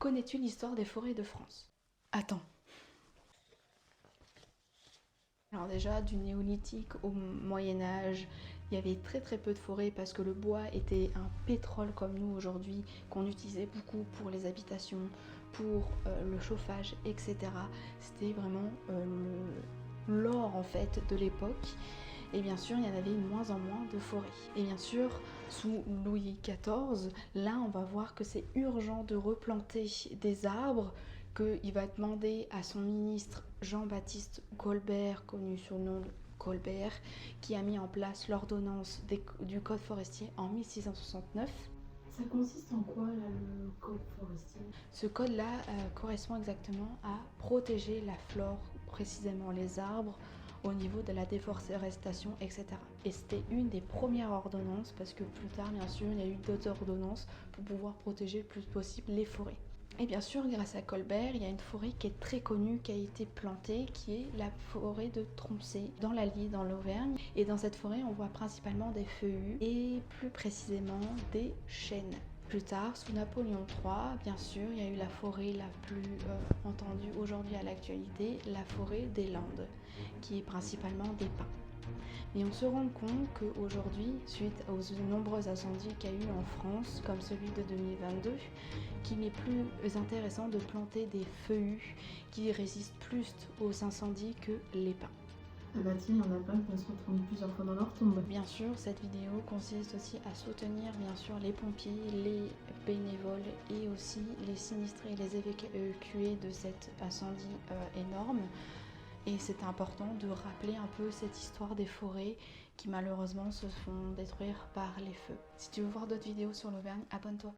Connais-tu l'histoire des forêts de France? Attends. Alors déjà, du néolithique au Moyen-Âge, il y avait très peu de forêts parce que le bois était un pétrole comme nous aujourd'hui, qu'on utilisait beaucoup pour les habitations, pour le chauffage, etc. C'était vraiment l'or en fait de l'époque. Et bien sûr, il y en avait de moins en moins de forêts. Et bien sûr, sous Louis XIV, là, on va voir que c'est urgent de replanter des arbres, qu'il va demander à son ministre Jean-Baptiste Colbert, connu sous le nom de Colbert, qui a mis en place l'ordonnance du Code forestier en 1669. Ça consiste en quoi, là, le code forestier? Ce code-là correspond exactement à protéger la flore, précisément les arbres, au niveau de la déforestation, etc. Et c'était une des premières ordonnances, parce que plus tard, bien sûr, il y a eu d'autres ordonnances pour pouvoir protéger le plus possible les forêts. Et bien sûr, grâce à Colbert, il y a une forêt qui est très connue, qui a été plantée, qui est la forêt de Troncé, dans l'Allier, dans l'Auvergne. Et dans cette forêt, on voit principalement des feuillus et plus précisément des chênes. Plus tard, sous Napoléon III, bien sûr, il y a eu la forêt la plus entendue aujourd'hui à l'actualité, la forêt des Landes, qui est principalement des pins. Et on se rend compte qu'aujourd'hui, suite aux nombreux incendies qu'il y a eu en France, comme celui de 2022, qu'il est plus intéressant de planter des feuillus qui résistent plus aux incendies que les pins. Ah bah tiens, il y en a plein qui vont se retrouver plusieurs fois dans leur tombe. Bien sûr, cette vidéo consiste aussi à soutenir bien sûr les pompiers, les bénévoles et aussi les sinistrés et les évacués de cet incendie énorme. Et c'est important de rappeler un peu cette histoire des forêts qui malheureusement se font détruire par les feux. Si tu veux voir d'autres vidéos sur l'Auvergne, abonne-toi.